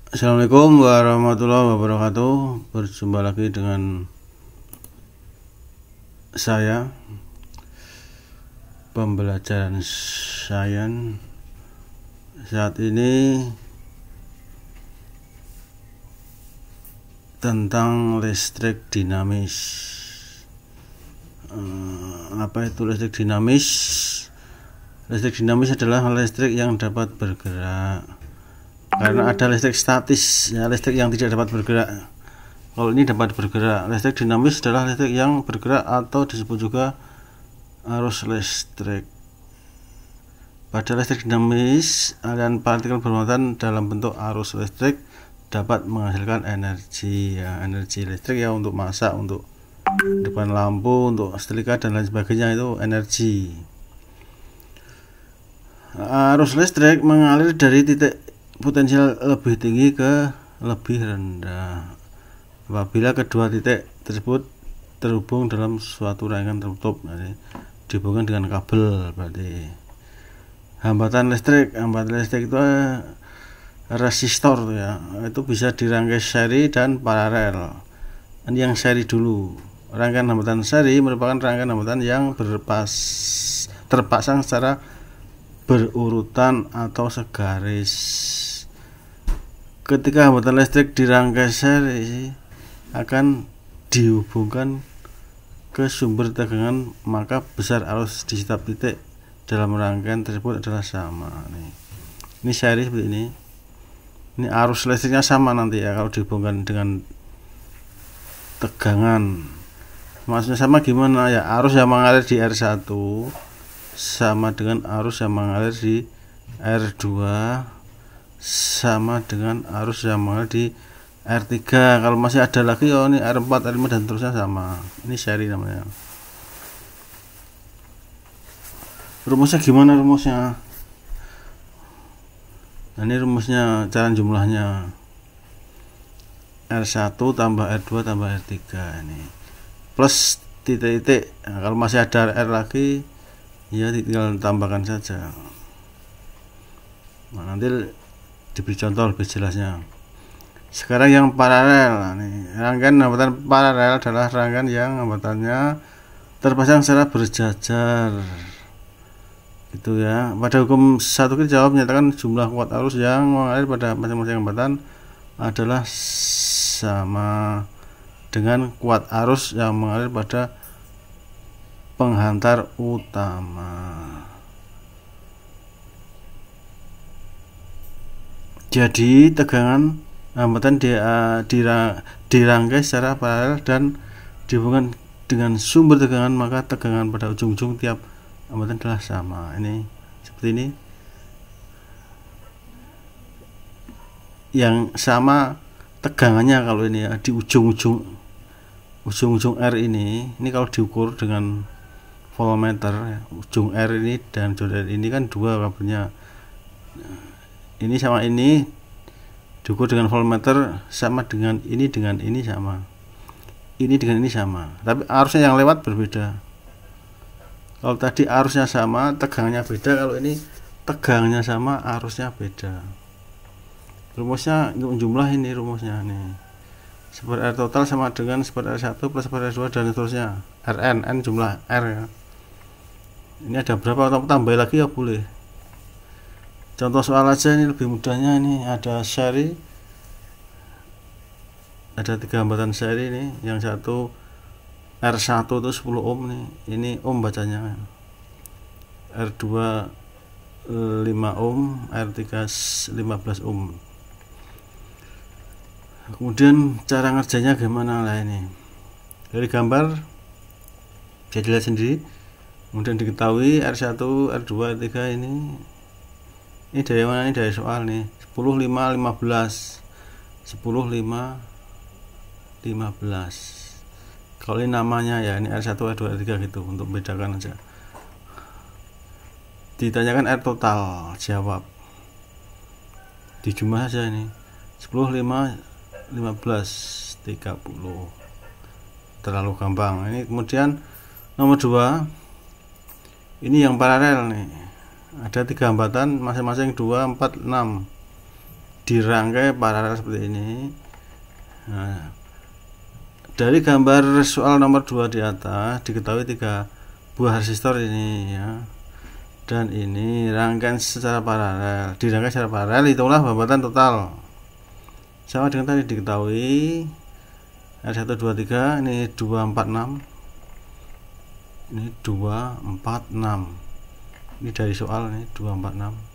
Assalamualaikum warahmatullahi wabarakatuh. Berjumpa lagi dengan saya, pembelajaran sains. Saat ini tentang listrik dinamis. Apa itu listrik dinamis? Listrik dinamis adalah listrik yang dapat bergerak. Karena ada listrik statis, ya, listrik yang tidak dapat bergerak. Kalau ini dapat bergerak. Listrik dinamis adalah listrik yang bergerak atau disebut juga arus listrik. Pada listrik dinamis, aliran partikel bermuatan dalam bentuk arus listrik dapat menghasilkan energi, ya, energi listrik ya, untuk masak, untuk depan lampu, untuk setrika dan lain sebagainya, itu energi. Arus listrik mengalir dari titik potensial lebih tinggi ke lebih rendah apabila kedua titik tersebut terhubung dalam suatu rangkaian tertutup. Dihubungkan dengan kabel. Berarti hambatan listrik itu resistor, ya, itu bisa dirangkai seri dan paralel. Ini yang seri dulu. Rangkaian hambatan seri merupakan rangkaian hambatan yang terpasang secara berurutan atau segaris. Ketika hambatan listrik dirangkai seri akan dihubungkan ke sumber tegangan, maka besar arus di setiap titik dalam rangkaian tersebut adalah sama. Ini seri seperti ini. Ini arus listriknya sama nanti, ya, kalau dihubungkan dengan tegangan. Maksudnya sama gimana, ya? Arus yang mengalir di R1 sama dengan arus yang mengalir di R2 sama dengan arus yang mengalir di R3. Kalau masih ada lagi, oh, ini R4, R5 dan terusnya sama. Ini seri namanya. Rumusnya gimana rumusnya? Nah, ini rumusnya, cara jumlahnya R1 tambah R2 tambah R3 ini plus titik-titik. Nah, kalau masih ada R lagi, ya tinggal tambahkan saja. Nah, nanti diberi contoh lebih jelasnya. Sekarang yang paralel. Nah, rangkaian hambatan paralel adalah rangkaian yang hambatannya terpasang secara berjajar, gitu, ya. Pada hukum 1 kita jawab menyatakan jumlah kuat arus yang mengalir pada masing-masing hambatan adalah sama dengan kuat arus yang mengalir pada penghantar utama. Jadi tegangan hambatan dirangkai secara paralel dan dihubungkan dengan sumber tegangan, maka tegangan pada ujung-ujung tiap hambatan adalah sama. Ini seperti ini. Yang sama tegangannya kalau ini, ya, di ujung-ujung R ini kalau diukur dengan voltmeter, ya, ujung R ini dan ujung R ini kan dua kabelnya. Ini sama ini diukur dengan voltmeter sama dengan ini sama. Ini dengan ini sama. Tapi arusnya yang lewat berbeda. Kalau tadi arusnya sama, tegangannya beda. Kalau ini tegangannya sama, arusnya beda. Rumusnya untuk jumlah ini rumusnya nih. Sumber R total sama dengan sumber R1 plus sumber R2 dan seterusnya. Rn, N jumlah R, ya. Ini ada berapa, atau tambah lagi ya boleh. Contoh soal aja, ini lebih mudahnya. Ini ada seri, ada 3 hambatan seri nih. Yang satu R1 itu 10 ohm nih. Ini ohm bacanya. R2 5 ohm, R3 15 ohm. Kemudian cara ngerjanya gimana lah ini. Dari gambar bisa dilihat sendiri. Kemudian diketahui R1, R2, R3 ini dari mana? Ini dari soal nih. 10 5 15. 10 5 15. Kalau ini namanya, ya, ini R1, R2, R3 gitu, untuk membedakan aja. Ditanyakan R total, jawab. Dijumlah saja ini. 10 5 15 30. Terlalu gampang. Ini kemudian nomor 2. Ini yang paralel nih. Ada 3 hambatan masing-masing 2, 4, 6. dirangkai paralel seperti ini. Nah, dari gambar soal nomor 2 di atas diketahui 3 buah resistor ini ya, dan ini rangkaian secara paralel, dirangkai secara paralel, itulah hambatan total sama dengan tadi diketahui R1 2 3, ini 2 4 6, ini 2 4 6, ini dari soal ini 2 4 6.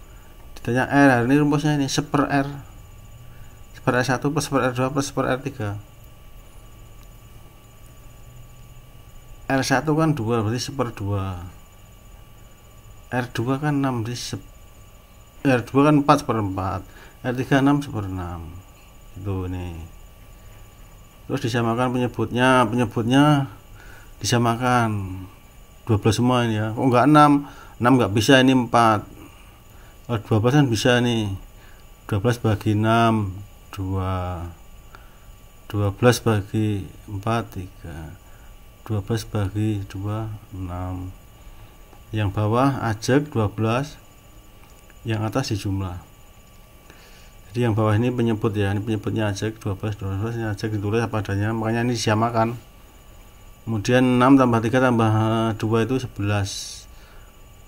Ditanya R, ini rumusnya ini seper R, seper R1 plus seper R2 plus seper R3. R1 kan 2 berarti seper 2, R2 kan 6 berarti R2 kan 4 seper 4, R3 6 seper 6 itu nih. Terus disamakan penyebutnya disamakan 12 semua ini ya. Oh enggak 6 enggak bisa, ini 4. Oh, 12 kan bisa nih, 12 bagi 6 2, 12 bagi 4 3, 12 bagi 2 6. Yang bawah ajak 12, yang atas dijumlah. Jadi yang bawah ini penyebut ya, ini penyebutnya ajak 12 ini ajak ditulis apa adanya, makanya ini disamakan. Kemudian 6 tambah 3 tambah 2 itu 11.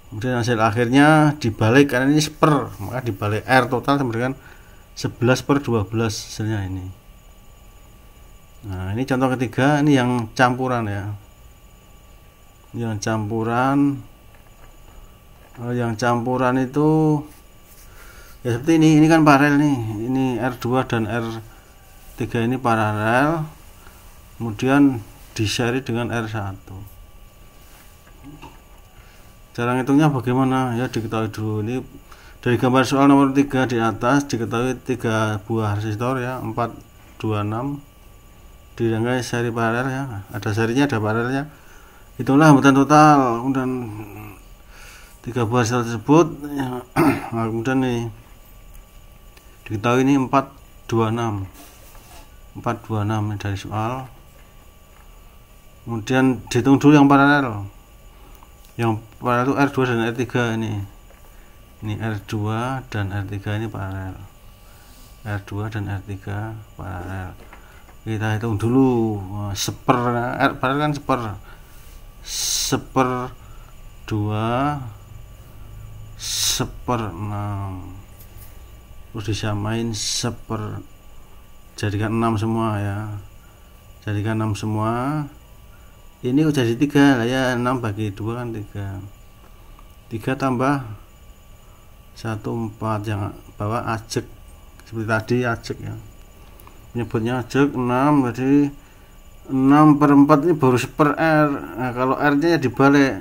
Kemudian hasil akhirnya dibalik, karena ini seper, maka dibalik R total sama dengan 11/12 hasilnya ini. Nah, ini contoh ketiga, ini yang campuran ya. Yang campuran itu ya seperti ini kan paralel nih. Ini R2 dan R3 ini paralel. Kemudian di-share dengan R1. Cara ngitungnya bagaimana? Ya diketahui dulu. Ini dari gambar soal nomor 3 di atas diketahui 3 buah resistor ya, 4 2 6, dirangkai seri paralel ya, ada serinya ada paralelnya. Itulah hambatan total. Kemudian 3 buah resistor tersebut ya, nah, kemudian nih diketahui ini 4 2 6 ini dari soal. Kemudian dihitung dulu yang paralel. Yang paralel itu R2 dan R3 ini R2 dan R3 ini paralel, R2 dan R3 paralel. Kita hitung dulu seper, paralel kan seper 2 seper 6, terus disamain seper, jadikan 6 semua ya, jadikan 6 semua. Ini jadi 3 lah ya, 6 bagi 2 kan 3 tambah 1 4, yang bawah ajek seperti tadi ajek ya, penyebutnya ajek 6, jadi 6/4 ini baru seper R. Nah, kalau R nya ya dibalik.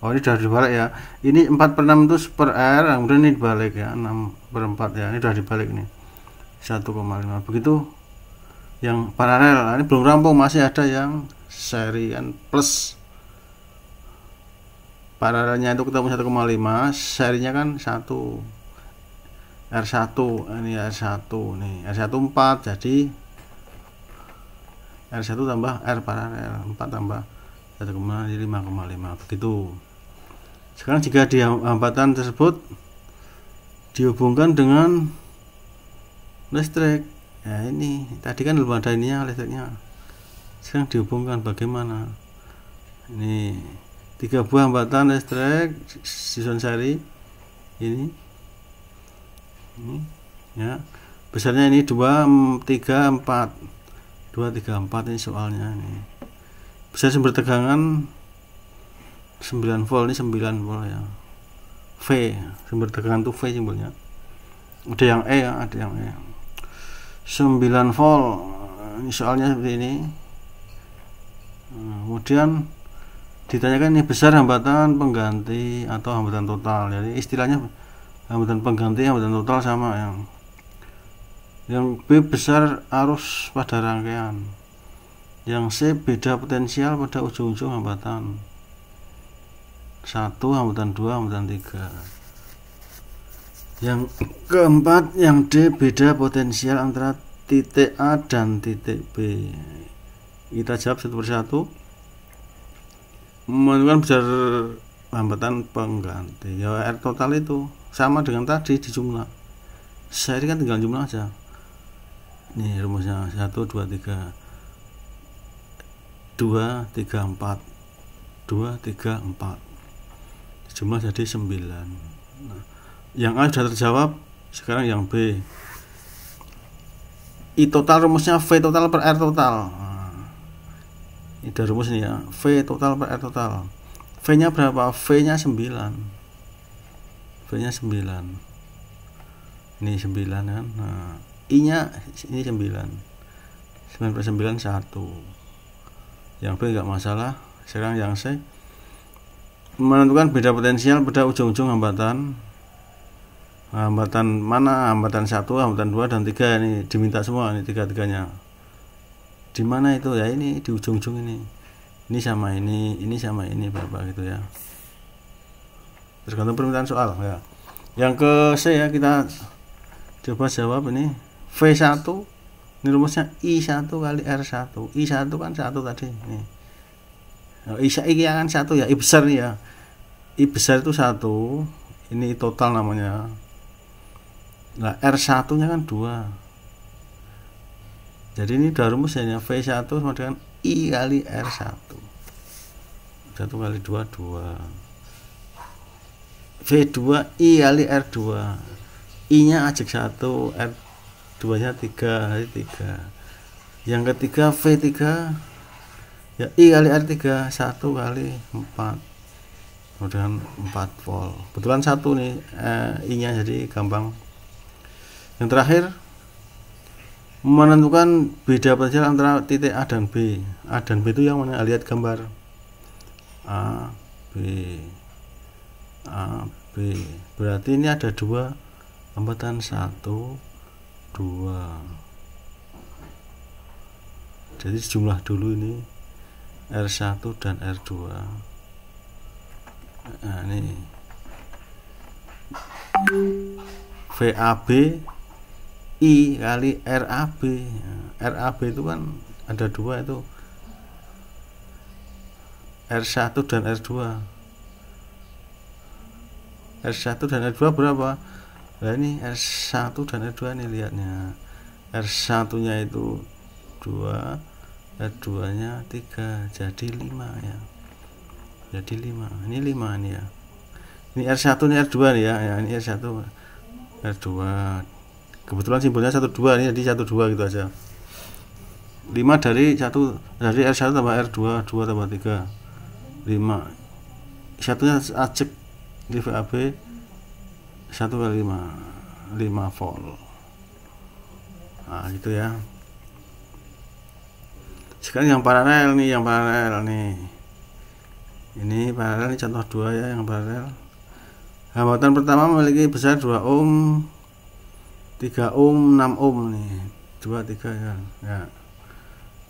Oh, ini sudah dibalik ya, ini 4/6 itu seper R, kemudian ini dibalik ya, 6/4 ya, ini sudah dibalik nih 1,5. begitu yang paralel. Nah, ini belum rampung, masih ada yang seri kan, plus paralelnya itu ketemu 1,5, serinya kan 1 R1, ini R1 nih, R1 4, jadi R1 tambah R paralel 4 tambah 1,5, begitu. Sekarang jika di hambatan tersebut dihubungkan dengan listrik, ya ini tadi kan belum ada ininya listriknya, sekarang dihubungkan bagaimana? Ini 3 buah hambatan listrik susun seri ini ya, besarnya ini 2 3 4 ini soalnya. Ini besar sumber tegangan 9 volt, ini 9 volt ya, V sumber tegangan itu V simbolnya, ada yang E ya, ada yang E, 9 volt. Ini soalnya seperti ini. Kemudian ditanyakan ini besar hambatan pengganti atau hambatan total. Jadi istilahnya hambatan pengganti, hambatan total sama yang B besar arus pada rangkaian, yang C beda potensial pada ujung-ujung hambatan, 1 hambatan 2 hambatan 3. Yang keempat, yang D beda potensial antara titik A dan titik B. Kita jawab satu persatu. Menentukan besar hambatan pengganti. Ya R total itu sama dengan tadi di jumlah. Saya ini kan tinggal jumlah aja. Ini rumusnya 1 2 3 2 3 4 2 3 4, jumlah jadi 9. Nah, yang A sudah terjawab. Sekarang yang B, I total rumusnya V total per R total. Ini ada rumus nih ya, V total per R total. V nya berapa? V nya 9. V nya 9. Ini 9 kan. Nah, I nya ini 9. 9 per 9 1. Yang B enggak masalah. Sekarang yang C, menentukan beda potensial pada ujung-ujung hambatan. Hambatan mana? Hambatan 1, hambatan 2 dan 3 ini diminta semua, ini tiga-tiganya. Di mana itu ya? Ini di ujung-ujung ini. Ini sama ini sama ini berapa gitu ya. Tergantung permintaan soal ya. Yang ke C ya, kita coba jawab ini. V1 ini rumusnya I1 kali R1. I1 kan 1 tadi. Nih. Nah, I kan 1 ya, I besar nih ya. I besar itu 1. Ini total namanya. Nah, R1 nya kan 2. Jadi ini udah rumusnya, V1 sama dengan I kali R1. 1 kali 2 2. V2 I kali R2. I nya ajak 1, R2 nya 3 kali 3. Yang ketiga V3 ya, I kali R3 1 kali 4, kemudian 4 volt. Kebetulan 1 nih I nya, jadi gampang. Yang terakhir, menentukan beda potensial antara titik A dan B. A dan B itu yang mana? Lihat gambar A B. A B berarti ini ada 2 hambatan, 1 2. Jadi jumlah dulu ini R1 dan R2. Nah, ini VAB I kali RAB. RAB itu kan ada 2 itu, R1 dan R2. R1 dan R2 berapa? Nah, ini R1 dan R2 nih lihatnya. R1 nya itu 2, R2 nya 3, jadi 5 ya. Jadi 5. Ini 5 nih ya. Ini R1 ini R2 nih ya. Ya, ini R1 R2. Kebetulan simbolnya 12 ini, jadi 12 gitu aja. 5 dari 1 dari R1 tambah R2, 2 tambah 3 5. Satunya acek di VAB 1 kali 5 volt. Nah, gitu ya. Sekarang yang paralel nih, Ini paralel, ini contoh 2 ya, yang paralel. Hambatan pertama memiliki besar 2 ohm, 3 ohm, 6 ohm nih. 2 3 kan. Ya.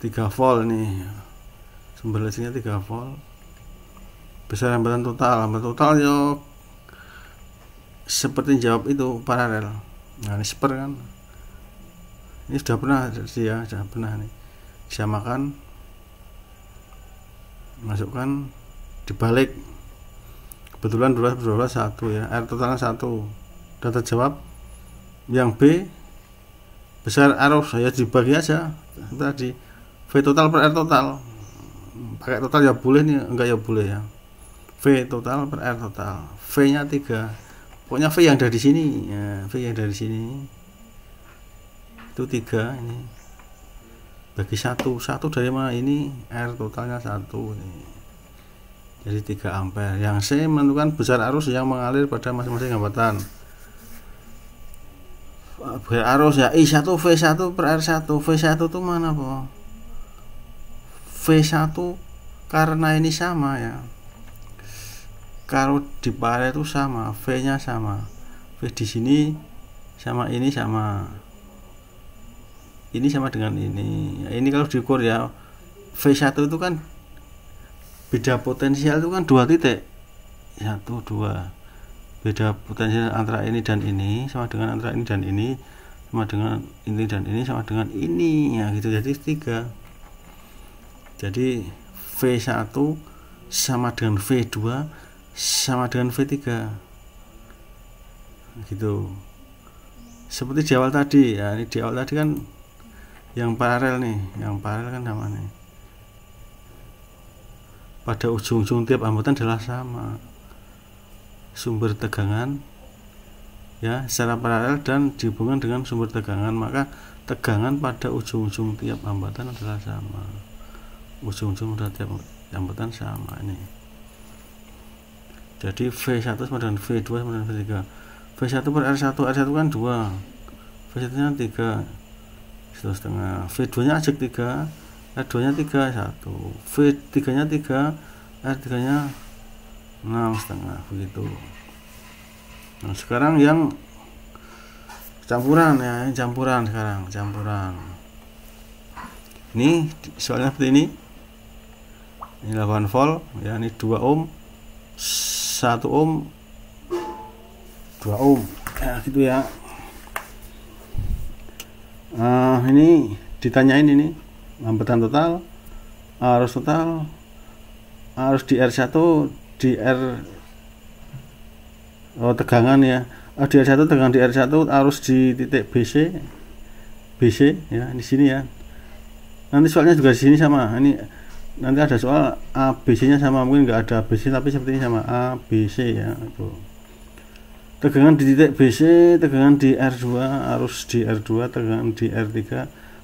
3 volt nih. Sumber listriknya 3 volt. Besar hambatan total. Hambatan total yo seperti jawab itu paralel. Nah, ini seper kan. Ini sudah pernah sih ya, sudah pernah nih. Disamakan, masukkan, dibalik. Kebetulan 12 1 ya. R totalnya 1. Sudah terjawab. Yang B besar arus saya dibagi aja tadi, V total per R total. Pakai total ya boleh nih, enggak ya boleh ya. V total per R total. V nya 3. Pokoknya V yang dari sini ya, V yang dari sini itu 3 ini. Bagi 1 dari mana? Ini R totalnya 1 nih. Jadi 3 ampere. Yang C menentukan besar arus yang mengalir pada masing-masing hambatan. Arus ya I1 V1 per R1. V1 itu mana, po? V1 karena ini sama ya. Kalau di paralel itu sama, V-nya sama. V di sini sama ini sama. Ini sama dengan ini. Ini kalau diukur ya, V1 itu kan beda potensial itu kan 2 titik. 1 2. Beda potensial antara ini dan ini sama dengan antara ini dan ini sama dengan ini dan ini sama dengan ini ya, gitu. Jadi 3. Jadi V1 sama dengan V2 sama dengan V3 gitu. seperti di awal tadi ya. Ini di awal tadi kan yang paralel nih, yang paralel kan sama nih, pada ujung-ujung tiap hambatan adalah sama sumber tegangan ya, secara paralel dan dihubungkan dengan sumber tegangan, maka tegangan pada ujung-ujung tiap hambatan adalah sama, ujung-ujung pada tiap hambatan sama ini. Jadi V1 sama dengan V2 sama dengan V3. V1 per R1, R1 kan 2, V1 nya 3, 1,5, V2 nya ajak 3, R2 nya 3, 1, V3 nya 3, R3 nya 6,5, begitu. Nah sekarang yang campuran ya, ini campuran sekarang, campuran. Ini soalnya seperti ini 8 volt ya, ini 2 ohm, 1 ohm, 2 ohm ya, gitu ya. Ini ditanyain ini hambatan total, arus total, arus di R1, di R tegangan ya, di R1 tegangan di R1, arus di titik BC ya, di sini ya. Nanti soalnya juga di sini sama, ini nanti ada soal ABC nya sama, mungkin nggak ada ABC tapi seperti ini sama ABC ya. Itu tegangan di titik BC, tegangan di R2, arus di R2, tegangan di R3,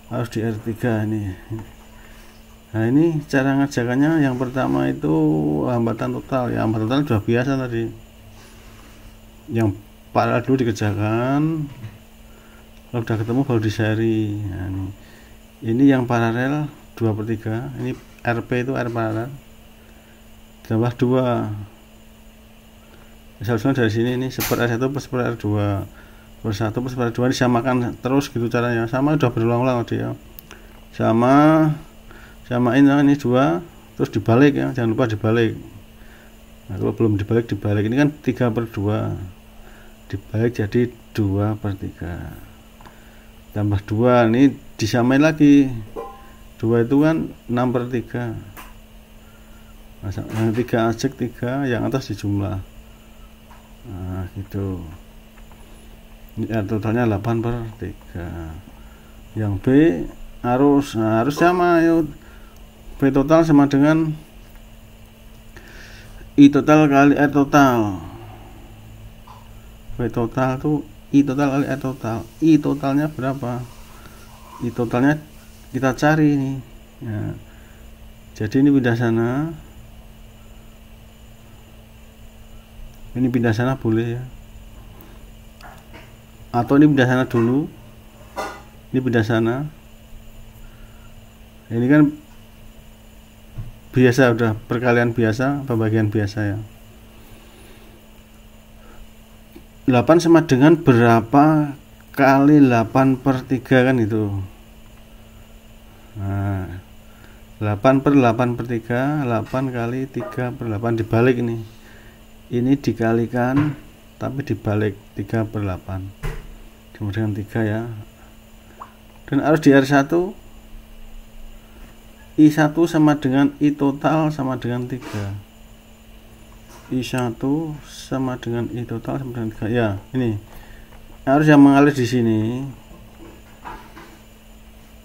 arus di R3 ini. Nah ini cara ngajakannya, yang pertama itu hambatan total ya, hambatan total sudah biasa tadi, yang paralel dulu dikerjakan, kalau udah ketemu baru diseri. Nah, ini yang paralel 2/3, ini RP itu R paralel tambah 2, misalnya dari sini ini 1/R1 plus 1/R2 plus 1 plus 1/R2 disamakan terus gitu caranya, sama udah berulang-ulang tadi ya, samain ini 2 terus dibalik ya, jangan lupa dibalik. Nah, kalau belum dibalik, ini kan 3/2 dibalik jadi 2/3 tambah 2, ini disamain lagi, 2 itu kan 6/3, nah, yang 3 ajak 3, yang atas dijumlah. Nah gitu, ini totalnya 8/3. Yang B arus, nah arus sama yuk, V total sama dengan I total kali R total. V total tuh I total kali R total. I totalnya berapa? I totalnya kita cari ini ya. Jadi ini pindah sana, ini pindah sana boleh ya, atau ini pindah sana dulu, ini pindah sana. Ini kan biasa, udah perkalian biasa, pembagian biasa ya. 8 sama dengan berapa kali 8/3 kan itu. Nah 8/8/3, 8 kali 3/8 dibalik ini dikalikan tapi dibalik 3/8 kemudian 3 ya. Dan harus di R1, I1 sama dengan I total sama dengan 3, I1 sama dengan I total sama dengan 3 ya. Ini harus yang mengalir di sini,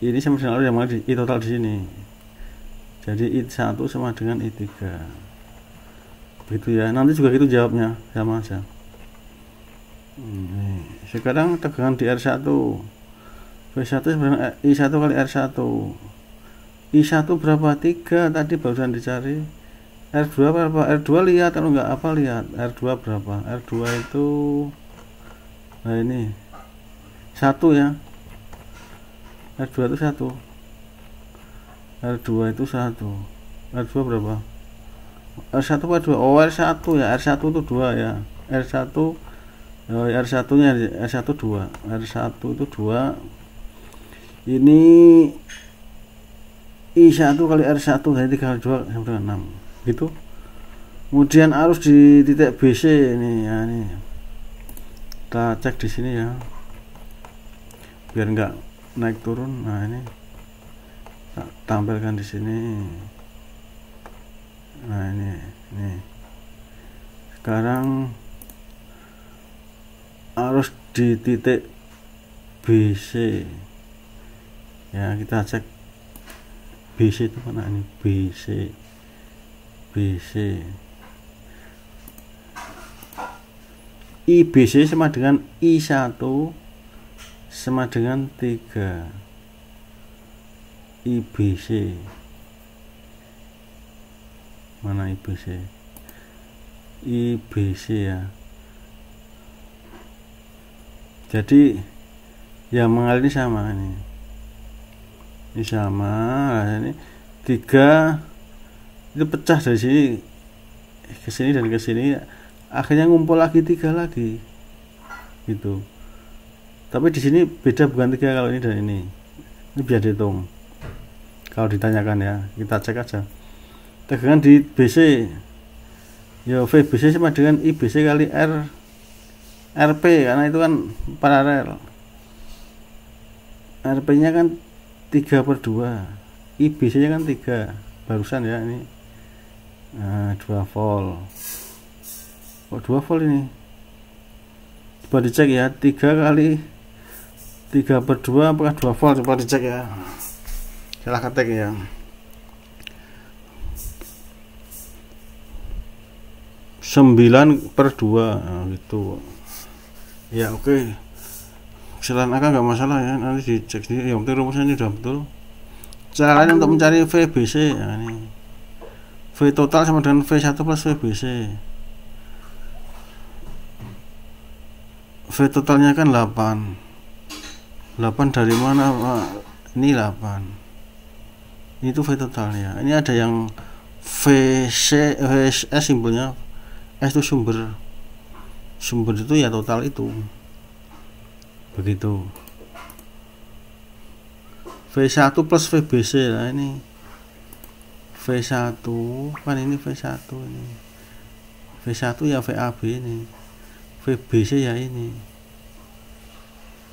ini sama dengan arus yang mengalir di I total di sini, jadi I1 sama dengan I3 begitu ya. Nanti juga gitu jawabnya, sama aja. Sekarang tegangan di R1, V1 sebenarnya I1 kali R1, I1 berapa? 3 tadi barusan dicari. R2 berapa? R2 lihat, kalau nggak apa lihat R2 berapa. R2 itu nah ini 1 ya, R2 itu 1, R2 itu 1, R2 berapa? R1 apa 2? Oh R1 ya, R1 itu 2 ya, R1 R1 nya R1 2, R1 itu 2, ini I1 kali R1 dari 3 kali 2 sama dengan 6 gitu. Kemudian arus di titik BC ini ya, ini kita cek di sini ya biar enggak naik turun. Nah ini kita tampilkan di sini. Nah ini sekarang arus di titik BC ya, kita cek BC itu mana ini, BC IBC sama dengan I1 sama dengan 3. IBC mana, IBC ya. Jadi yang mengalir ini sama, ini sama. Nah, ini 3 itu pecah dari sini ke sini dan ke sini, akhirnya ngumpul lagi 3 lagi gitu. Tapi di sini beda, bukan 3 kalau ini dan ini biar dihitung kalau ditanyakan ya. Kita cek aja tegangan di BC ya, VBC sama dengan IBC kali RP, karena itu kan paralel. RP nya kan 3/2, IBC nya kan 3 barusan ya, ini 2 volt. Kok 2 volt ini? Coba dicek ya, 3 kali 3/2 apakah 2 volt? Coba dicek ya, salah ketik ya. Sembilan per 2 gitu ya. Oke, kesalahan agak nggak masalah ya, nanti dicek sendiri. Yang penting rumusnya ini udah betul. Cara lain untuk mencari VBC ya, ini V total sama dengan V1 plus VBC. V totalnya kan 8 dari mana Pak? Ini 8, ini tuh V totalnya. Ini ada yang VC, VS simbolnya S itu sumber itu ya, total itu begitu. V1 plus VBC. Nah ini V1 kan, ini V1 ini V1 ya, VAB ini, VBC ya ini.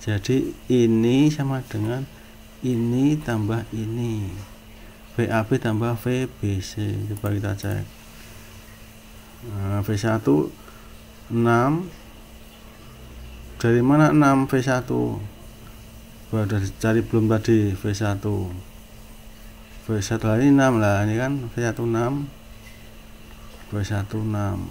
Jadi ini sama dengan ini tambah ini, VAB tambah VBC. Coba kita cek. Nah, V1 6, dari mana 6 V1? Udah dicari belum tadi V1 ini 6 lah, ini kan V1 6, V1 6.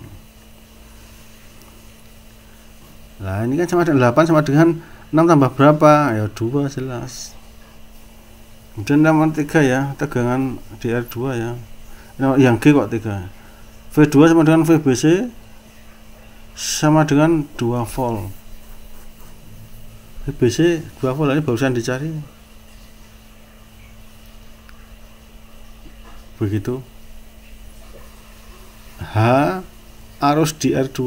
Nah ini kan sama dengan 8 sama dengan 6 tambah berapa ya, 2 jelas. Kemudian nomor 3 ya, tegangan di R2 ya. Nah, yang G kok 3. V2 sama dengan VBC sama dengan 2 volt. VBC 2 volt ini barusan dicari. Begitu. H arus di R2,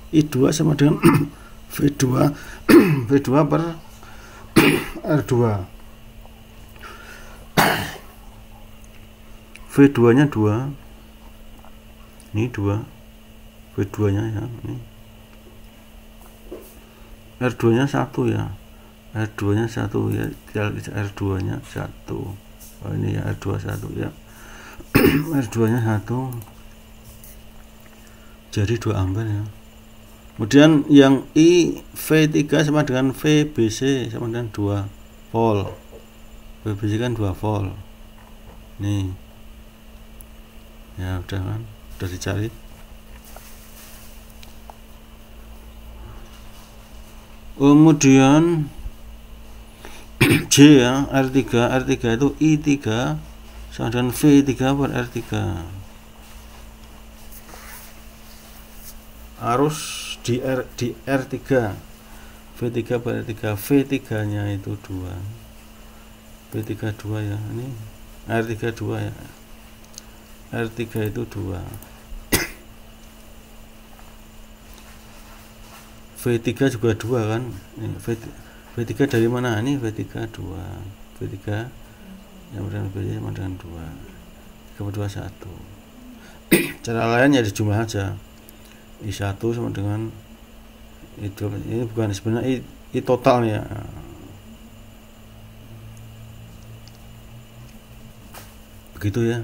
I2 sama dengan V2 V2 per R2. V2 nya 2, ini 2 V2 nya ya, ini R2 nya 1 ya, R2 nya 1 ya, R2 nya 1. Oh ini ya, R2 1 ya. R2 nya 1, jadi 2 ampere ya. Kemudian yang I V3 sama dengan VBC sama dengan 2 volt. VBC kan 2 volt. Nih. Ya udah kan, udah dicari. Kemudian J ya, R3 itu I3 sama dengan V3 per R3. Arus di R3, V3 per R3, V3 nya itu 2, V3 2 ya, ini R3 2 ya, R3 itu 2, V3 juga 2 kan, ini V3 dari mana, ini V3 2, V3 yang dengan V sama dengan 2, 2 1. Cara lain ya dijumlah aja, I1 sama dengan itu, ini bukan sebenarnya I totalnya. Begitu ya.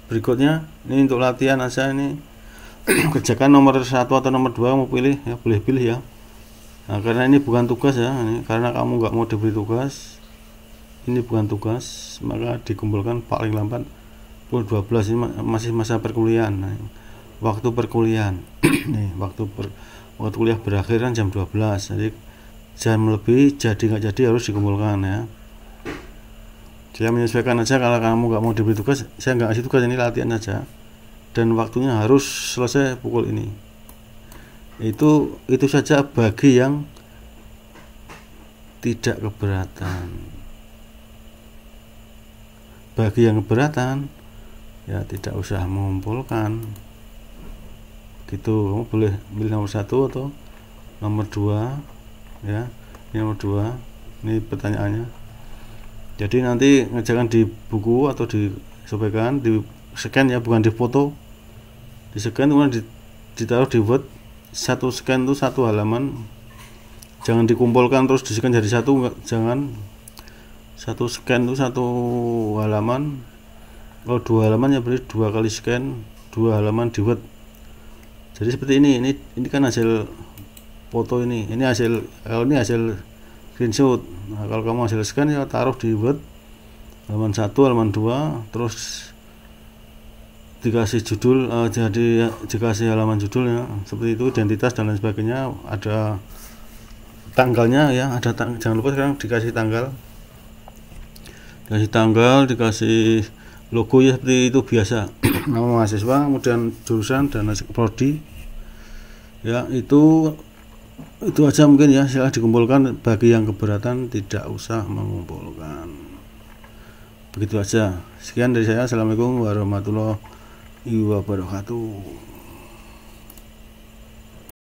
berikutnya ini untuk latihan aja, ini kerjakan nomor 1 atau nomor 2, kamu pilih ya, boleh pilih ya. Nah, karena ini bukan tugas ya, ini karena kamu nggak mau diberi tugas, ini bukan tugas, maka dikumpulkan paling lambat pukul 12. Ini masih masa perkuliahan. Nah, waktu perkuliahan nih, waktu kuliah berakhir kan jam 12, jadi jam lebih jadi nggak jadi harus dikumpulkan ya. Saya menyesuaikan aja, kalau kamu nggak mau diberi tugas, saya nggak kasih tugas, ini latihan aja, dan waktunya harus selesai pukul ini. Itu saja bagi yang tidak keberatan. Bagi yang keberatan ya tidak usah mengumpulkan gitu. Kamu boleh pilih nomor 1 atau nomor 2 ya. Ini nomor 2, ini pertanyaannya. Jadi nanti ngerjakan di buku atau disobekkan, di scan ya, bukan di foto, di scan kemudian ditaruh di Word. Satu scan itu 1 halaman, jangan dikumpulkan terus di scan jadi 1, enggak, jangan. Satu scan itu 1 halaman, kalau 2 halaman ya berarti 2 kali scan 2 halaman di Word. Jadi seperti ini kan hasil foto, ini hasil, kalau ini hasil screenshot. Nah, kalau kamu hasil scan ya taruh di Word, halaman 1, halaman 2, terus dikasih judul, jadi dikasih halaman judulnya seperti itu, identitas dan lain sebagainya, ada tanggalnya ya, jangan lupa sekarang dikasih tanggal, dikasih logo ya, seperti itu biasa. Nama mahasiswa, kemudian jurusan dan prodi ya, itu aja mungkin ya. Silahkan dikumpulkan, bagi yang keberatan tidak usah mengumpulkan. Begitu aja, sekian dari saya. Assalamualaikum warahmatullahi wabarakatuh.